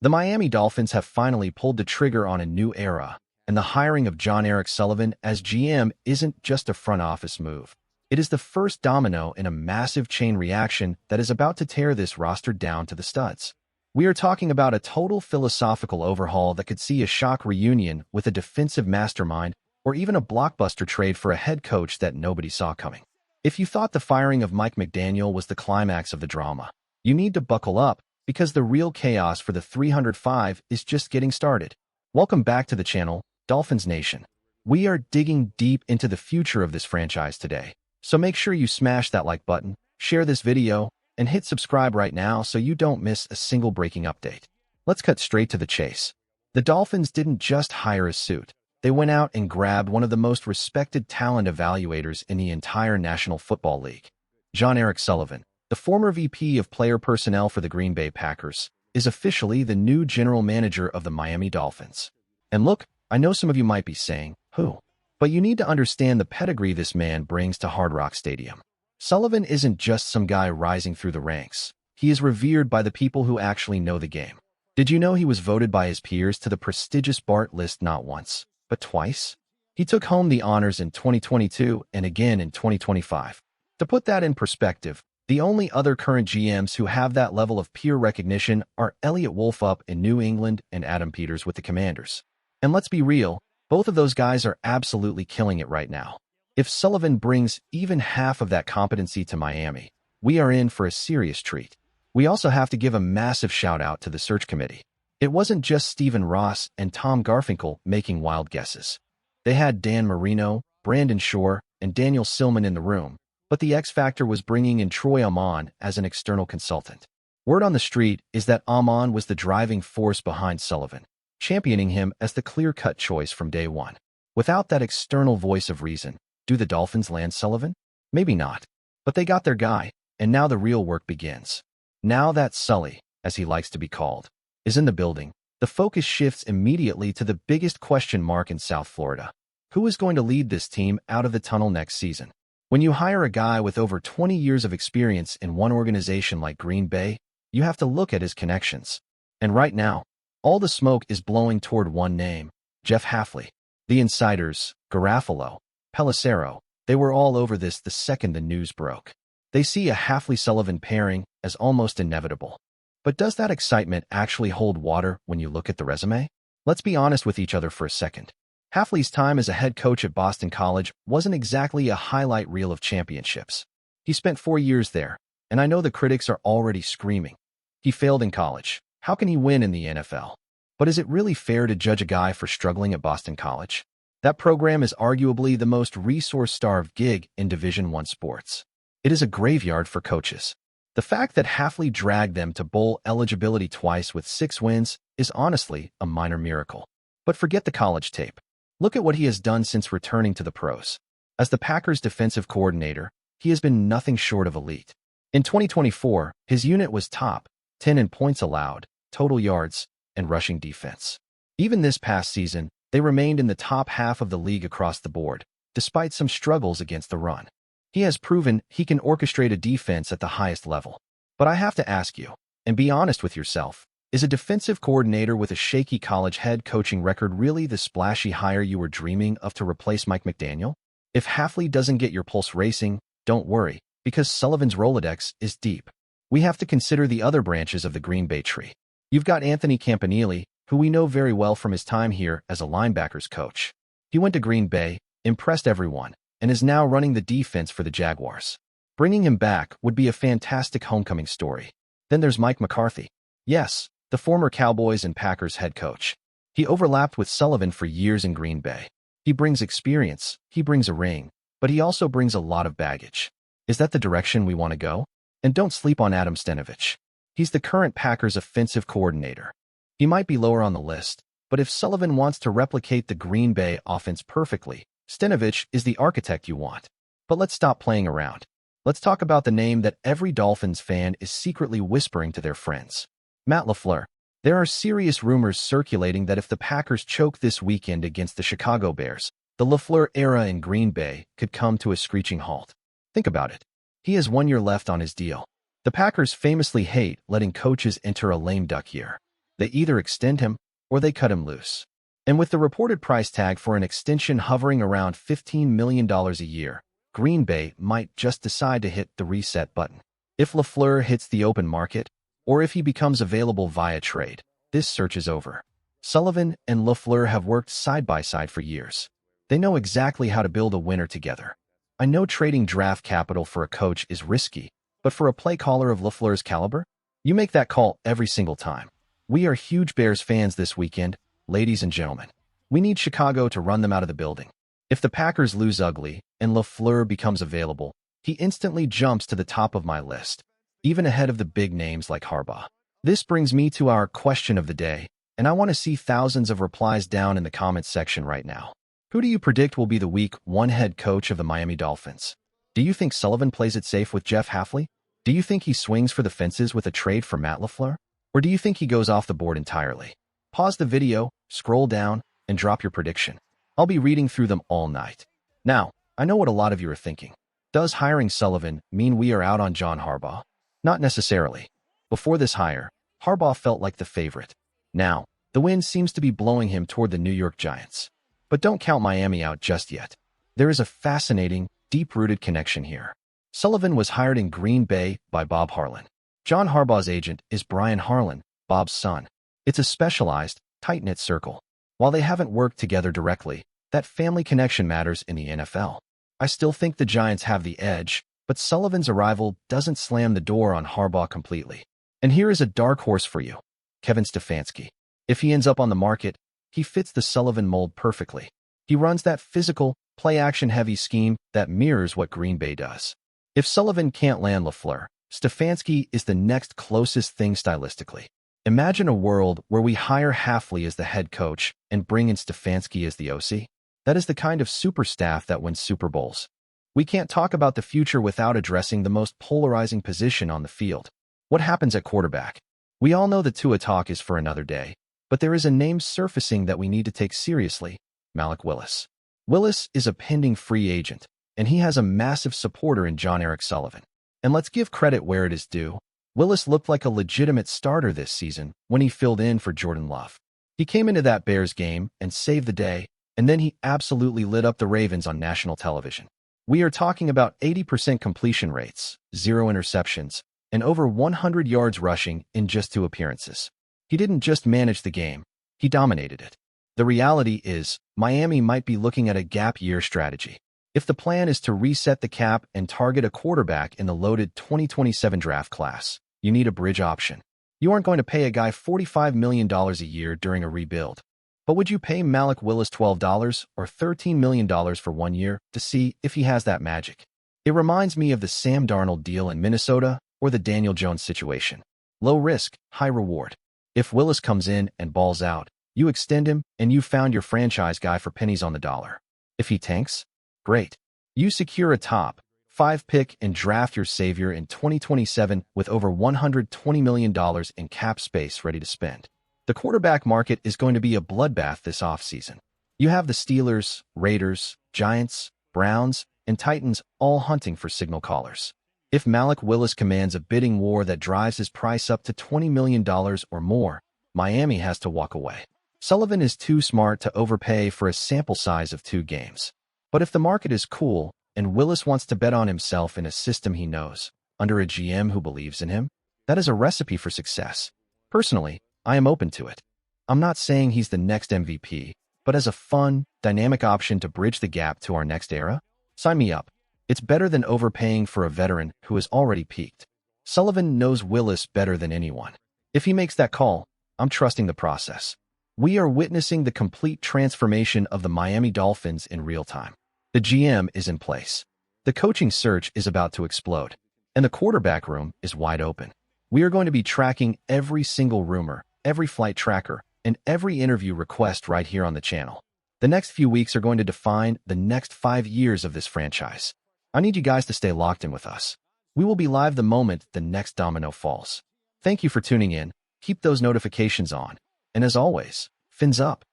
The Miami Dolphins have finally pulled the trigger on a new era, and the hiring of John-Eric Sullivan as GM isn't just a front office move. It is the first domino in a massive chain reaction that is about to tear this roster down to the studs. We are talking about a total philosophical overhaul that could see a shock reunion with a defensive mastermind or even a blockbuster trade for a head coach that nobody saw coming. If you thought the firing of Mike McDaniel was the climax of the drama, you need to buckle up because the real chaos for the 305 is just getting started. Welcome back to the channel, Dolphins Nation. We are digging deep into the future of this franchise today, so make sure you smash that like button, share this video, and hit subscribe right now so you don't miss a single breaking update. Let's cut straight to the chase. The Dolphins didn't just hire a suit. They went out and grabbed one of the most respected talent evaluators in the entire National Football League. John-Eric Sullivan, the former VP of Player Personnel for the Green Bay Packers, is officially the new general manager of the Miami Dolphins. And look, I know some of you might be saying, who? But you need to understand the pedigree this man brings to Hard Rock Stadium. Sullivan isn't just some guy rising through the ranks. He is revered by the people who actually know the game. Did you know he was voted by his peers to the prestigious BART list not once, but twice? He took home the honors in 2022 and again in 2025. To put that in perspective, the only other current GMs who have that level of peer recognition are Elliot Wolf up in New England and Adam Peters with the Commanders. And let's be real, both of those guys are absolutely killing it right now. If Sullivan brings even half of that competency to Miami, we are in for a serious treat. We also have to give a massive shout out to the search committee. It wasn't just Stephen Ross and Tom Garfinkel making wild guesses. They had Dan Marino, Brandon Shore, and Daniel Silman in the room, but the X factor was bringing in Troy Amon as an external consultant. Word on the street is that Amon was the driving force behind Sullivan, championing him as the clear-cut choice from day one. Without that external voice of reason, do the Dolphins land Sullivan? Maybe not. But they got their guy, and now the real work begins. Now that Sully, as he likes to be called, is in the building, the focus shifts immediately to the biggest question mark in South Florida. Who is going to lead this team out of the tunnel next season? When you hire a guy with over 20 years of experience in one organization like Green Bay, you have to look at his connections. And right now, all the smoke is blowing toward one name, Jeff Hafley. The insiders, Garafolo, Pelissero, they were all over this the second the news broke. They see a Hafley-Sullivan pairing as almost inevitable. But does that excitement actually hold water when you look at the resume? Let's be honest with each other for a second. Hafley's time as a head coach at Boston College wasn't exactly a highlight reel of championships. He spent 4 years there, and I know the critics are already screaming. He failed in college. How can he win in the NFL? But is it really fair to judge a guy for struggling at Boston College? That program is arguably the most resource-starved gig in Division I sports. It is a graveyard for coaches. The fact that Hafley dragged them to bowl eligibility twice with 6 wins is honestly a minor miracle. But forget the college tape. Look at what he has done since returning to the pros. As the Packers' defensive coordinator, he has been nothing short of elite. In 2024, his unit was top 10 in points allowed, total yards, and rushing defense. Even this past season, they remained in the top half of the league across the board, despite some struggles against the run. He has proven he can orchestrate a defense at the highest level. But I have to ask you, and be honest with yourself, is a defensive coordinator with a shaky college head coaching record really the splashy hire you were dreaming of to replace Mike McDaniel? If Hafley doesn't get your pulse racing, don't worry, because Sullivan's Rolodex is deep. We have to consider the other branches of the Green Bay tree. You've got Anthony Campanile, who we know very well from his time here as a linebackers coach. He went to Green Bay, impressed everyone, and is now running the defense for the Jaguars. Bringing him back would be a fantastic homecoming story. Then there's Mike McCarthy. Yes, the former Cowboys and Packers head coach. He overlapped with Sullivan for years in Green Bay. He brings experience, he brings a ring, but he also brings a lot of baggage. Is that the direction we want to go? And don't sleep on Adam Stenavich. He's the current Packers offensive coordinator. He might be lower on the list, but if Sullivan wants to replicate the Green Bay offense perfectly, Stenavich is the architect you want. But let's stop playing around. Let's talk about the name that every Dolphins fan is secretly whispering to their friends. Matt LaFleur. There are serious rumors circulating that if the Packers choke this weekend against the Chicago Bears, the LaFleur era in Green Bay could come to a screeching halt. Think about it. He has 1 year left on his deal. The Packers famously hate letting coaches enter a lame duck year. They either extend him or they cut him loose. And with the reported price tag for an extension hovering around $15 million a year, Green Bay might just decide to hit the reset button. If LaFleur hits the open market, or if he becomes available via trade, this search is over. Sullivan and LaFleur have worked side by side for years. They know exactly how to build a winner together. I know trading draft capital for a coach is risky, but for a play caller of LaFleur's caliber, you make that call every single time. We are huge Bears fans this weekend, ladies and gentlemen. We need Chicago to run them out of the building. If the Packers lose ugly and LaFleur becomes available, he instantly jumps to the top of my list, even ahead of the big names like Harbaugh. This brings me to our question of the day, and I want to see thousands of replies down in the comments section right now. Who do you predict will be the Week 1 head coach of the Miami Dolphins? Do you think Sullivan plays it safe with Jeff Hafley? Do you think he swings for the fences with a trade for Matt LaFleur? Or do you think he goes off the board entirely? Pause the video, scroll down, and drop your prediction. I'll be reading through them all night. Now, I know what a lot of you are thinking. Does hiring Sullivan mean we are out on John Harbaugh? Not necessarily. Before this hire, Harbaugh felt like the favorite. Now, the wind seems to be blowing him toward the New York Giants. But don't count Miami out just yet. There is a fascinating, deep-rooted connection here. Sullivan was hired in Green Bay by Bob Harlan. John Harbaugh's agent is Brian Harlan, Bob's son. It's a specialized, tight-knit circle. While they haven't worked together directly, that family connection matters in the NFL. I still think the Giants have the edge, but Sullivan's arrival doesn't slam the door on Harbaugh completely. And here is a dark horse for you, Kevin Stefanski. If he ends up on the market, he fits the Sullivan mold perfectly. He runs that physical, play-action-heavy scheme that mirrors what Green Bay does. If Sullivan can't land LaFleur, Stefanski is the next closest thing stylistically. Imagine a world where we hire Hafley as the head coach and bring in Stefanski as the OC. That is the kind of super staff that wins Super Bowls. We can't talk about the future without addressing the most polarizing position on the field. What happens at quarterback? We all know the Tua talk is for another day, but there is a name surfacing that we need to take seriously: Malik Willis. Willis is a pending free agent, and he has a massive supporter in John-Eric Sullivan. And let's give credit where it is due. Willis looked like a legitimate starter this season when he filled in for Jordan Love. He came into that Bears game and saved the day, and then he absolutely lit up the Ravens on national television. We are talking about 80% completion rates, 0 interceptions, and over 100 yards rushing in just 2 appearances. He didn't just manage the game, he dominated it. The reality is, Miami might be looking at a gap year strategy. If the plan is to reset the cap and target a quarterback in the loaded 2027 draft class, you need a bridge option. You aren't going to pay a guy $45 million a year during a rebuild. But would you pay Malik Willis $12 or $13 million for 1 year to see if he has that magic? It reminds me of the Sam Darnold deal in Minnesota or the Daniel Jones situation. Low risk, high reward. If Willis comes in and balls out, you extend him and you found your franchise guy for pennies on the dollar. If he tanks, great. You secure a top 5 pick and draft your savior in 2027 with over $120 million in cap space ready to spend. The quarterback market is going to be a bloodbath this offseason. You have the Steelers, Raiders, Giants, Browns, and Titans all hunting for signal callers. If Malik Willis commands a bidding war that drives his price up to $20 million or more, Miami has to walk away. Sullivan is too smart to overpay for a sample size of 2 games. But if the market is cool and Willis wants to bet on himself in a system he knows, under a GM who believes in him, that is a recipe for success. Personally, I am open to it. I'm not saying he's the next MVP, but as a fun, dynamic option to bridge the gap to our next era, sign me up. It's better than overpaying for a veteran who has already peaked. Sullivan knows Willis better than anyone. If he makes that call, I'm trusting the process. We are witnessing the complete transformation of the Miami Dolphins in real time. The GM is in place. The coaching search is about to explode, and the quarterback room is wide open. We are going to be tracking every single rumor, every flight tracker, and every interview request right here on the channel. The next few weeks are going to define the next 5 years of this franchise. I need you guys to stay locked in with us. We will be live the moment the next domino falls. Thank you for tuning in. Keep those notifications on. And as always, fins up.